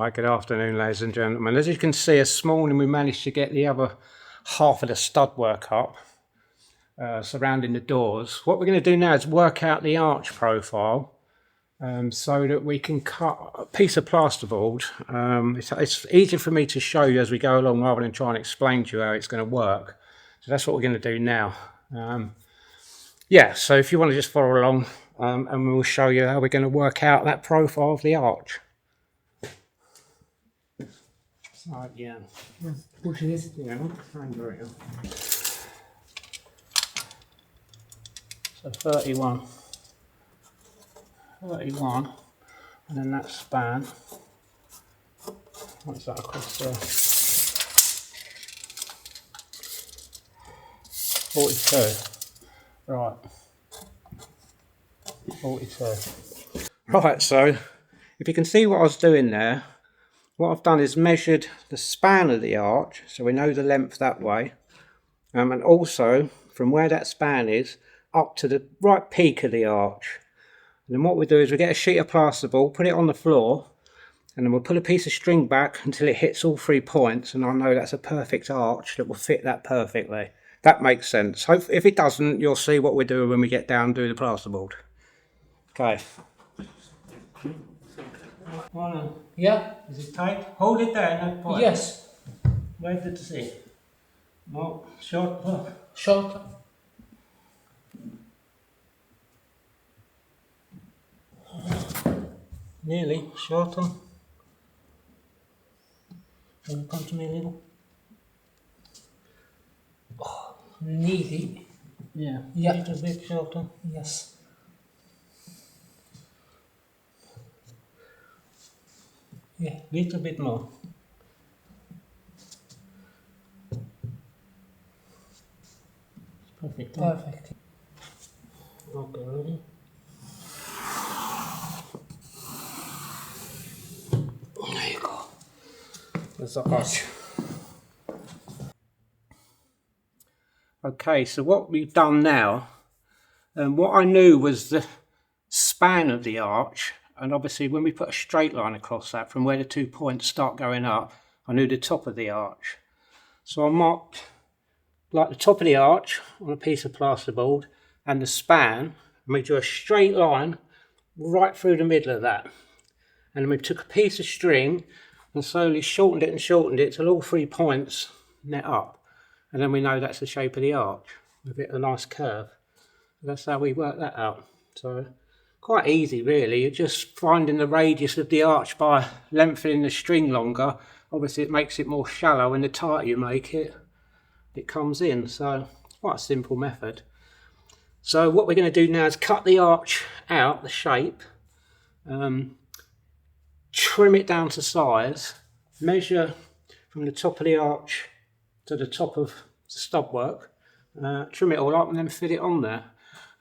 Right, good afternoon ladies and gentlemen. As you can see, this morning we managed to get the other half of the stud work up surrounding the doors. What we're going to do now is work out the arch profile so that we can cut a piece of plasterboard. It's easier for me to show you as we go along rather than try and explain to you how it's going to work. So that's what we're going to do now. Yeah, so if you want to just follow along and we'll show you how we're going to work out that profile of the arch. Right, yeah. Push this down, hand around. So 31, and then that span. What's that across there? 42. Right. 42. Right, so if you can see what I was doing there, what I've done is measured the span of the arch, so we know the length that way, and also from where that span is up to the right peak of the arch. And then what we do is we get a sheet of plasterboard, put it on the floor, and then we'll pull a piece of string back until it hits all 3 points, and I know that's a perfect arch that will fit that perfectly. That makes sense. If it doesn't, you'll see what we're doing when we get down and do the plasterboard. Okay. Yeah, is it tight? Hold it there, no point. Yes. Where did it see? No, short. Short. Nearly, shorter. Can you come to me a little? Oh, nearly. Yeah, a little bit shorter. Yes. Yeah, little bit more. Perfect. Perfect. Okay, ready? There you go. There's the arch. Okay, so what we've done now, what I knew was the span of the arch. And obviously when we put a straight line across that from where the 2 points start going up, I knew the top of the arch. So I marked like the top of the arch on a piece of plasterboard and the span, and we drew a straight line right through the middle of that. And then we took a piece of string and slowly shortened it till all 3 points met up. And then we know that's the shape of the arch with a nice curve. That's how we work that out. So quite easy really, you're just finding the radius of the arch by lengthening the string longer. Obviously it makes it more shallow, and the tighter you make it, it comes in. So quite a simple method. So what we're going to do now is cut the arch out, the shape, trim it down to size, measure from the top of the arch to the top of the stud work, trim it all up and then fit it on there.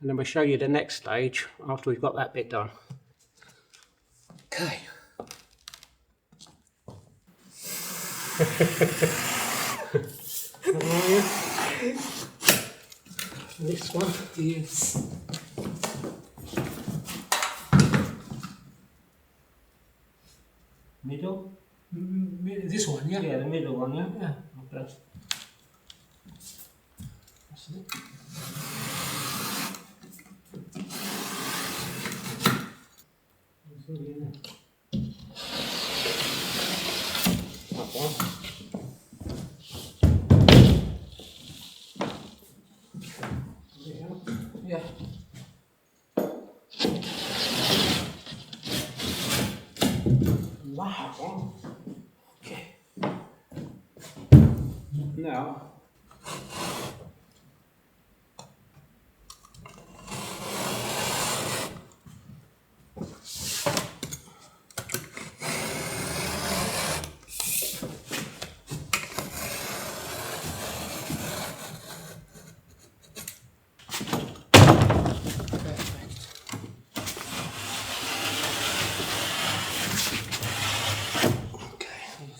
And then we'll show you the next stage after we've got that bit done. Okay. How are you? This one? Yes. Middle? This one, yeah? Yeah, the middle one, yeah? Yeah. Okay. That's it. That one. Yeah. Wow. Okay. Now.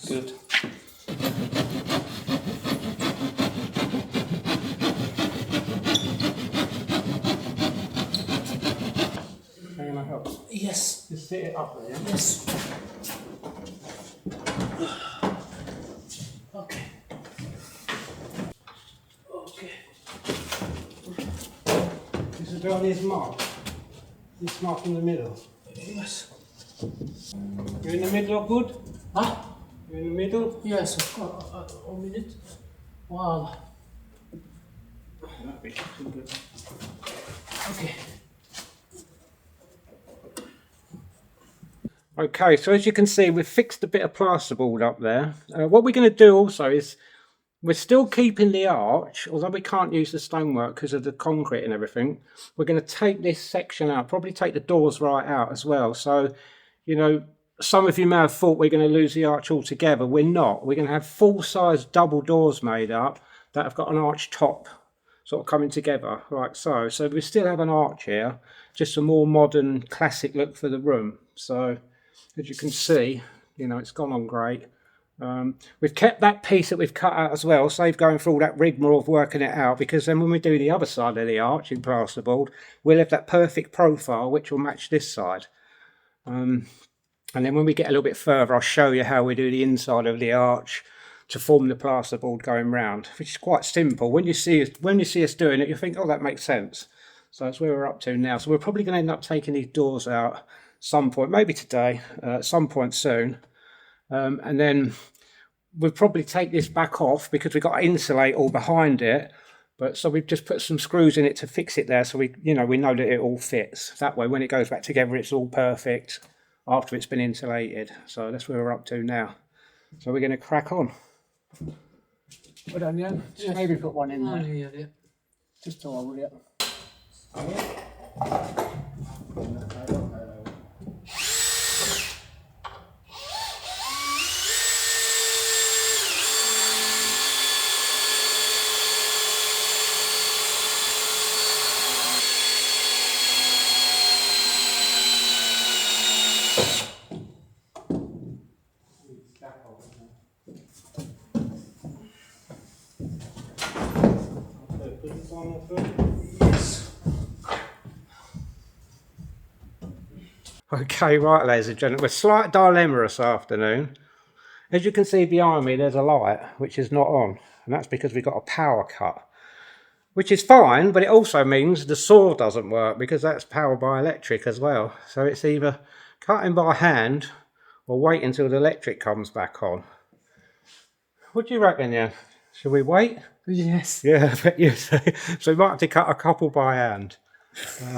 Good. Can I help? Yes. Just sit it up there, yeah? Yes. be on this mark. This mark in the middle. Yes. You're in the middle of good? Huh? You're in the middle? Yes, of course. 1 minute. Wow. Okay. Okay, so as you can see, we've fixed a bit of plasterboard up there. What we're going to do also is we're still keeping the arch, although we can't use the stonework because of the concrete and everything. We're going to take this section out, probably take the doors right out as well. So, you know, some of you may have thought we're going to lose the arch altogether. We're not. We're going to have full-size double doors made up that have got an arch top sort of coming together like so. So we still have an arch here, just a more modern, classic look for the room. So as you can see, you know, it's gone on great. We've kept that piece that we've cut out as well, save going through all that rigmarole of working it out, because then when we do the other side of the arch in plasterboard, we'll have that perfect profile which will match this side. And then when we get a little bit further, I'll show you how we do the inside of the arch to form the plasterboard going round, which is quite simple. When you see us doing it, you think, oh, that makes sense. So that's where we're up to now. So we're probably going to end up taking these doors out some point, maybe today, at some point soon. And then we'll probably take this back off because we've got to insulate all behind it. But so we've just put some screws in it to fix it there, so we know that it all fits. That way, when it goes back together, it's all perfect after it's been insulated. So that's where we're up to now. So we're going to crack on. Well done, yeah. Yes. Maybe put one in there. Yeah. Just to hold it. Okay, right, ladies and gentlemen, we're slight dilemma this afternoon. As you can see behind me, there's a light which is not on, and that's because we've got a power cut, which is fine, but it also means the saw doesn't work because that's powered by electric as well. So it's either cutting by hand or wait until the electric comes back on. What do you reckon, yeah? Should we wait? Yes. Yeah, I bet you so. So we might have to cut a couple by hand.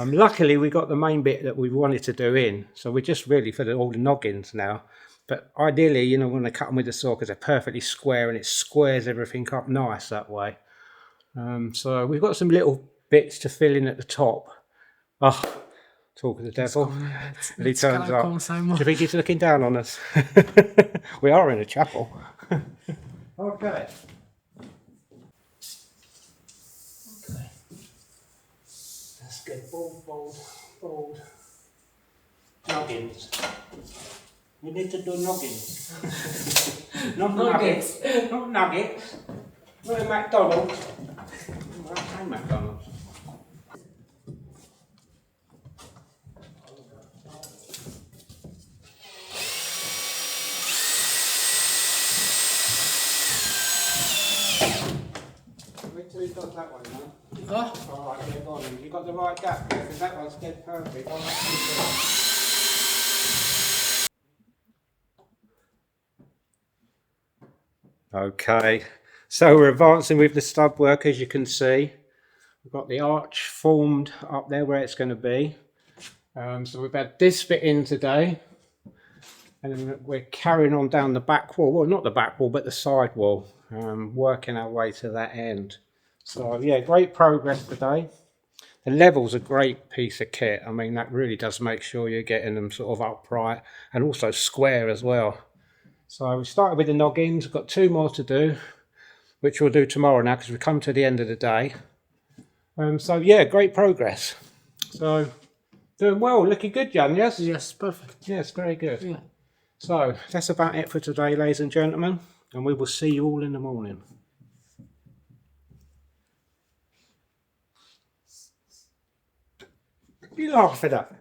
Luckily, we got the main bit that we wanted to do in, so we're just really for all the noggins now. But ideally, you know, we want to cut them with the saw because they're perfectly square and it squares everything up nice that way. So we've got some little bits to fill in at the top. Oh, talk of the devil. And he turns up. Do you think he's looking down on us? We are in a chapel. Okay. Let's get bold. Noggins. We need to do noggins. Not nuggets. Not nuggets. Not in McDonald's. Well, I say McDonald's. Wait till he does that one now. Huh? Alright, yeah, go on. You got the right gap there, because that one's dead perfect. Okay, so we're advancing with the stud work, as you can see. We've got the arch formed up there where it's going to be. So we've had this bit in today. And then we're carrying on down the back wall. Well, not the back wall, but the side wall. Working our way to that end. So yeah, great progress today. The level's a great piece of kit. I mean, that really does make sure you're getting them sort of upright and also square as well. So we started with the noggins. We've got 2 more to do, which we'll do tomorrow now because we've come to the end of the day. So yeah, great progress. So doing well, looking good, Jan, yes? Yes, perfect. Yes, very good. Yeah. So that's about it for today, ladies and gentlemen, and we will see you all in the morning. You laugh at that.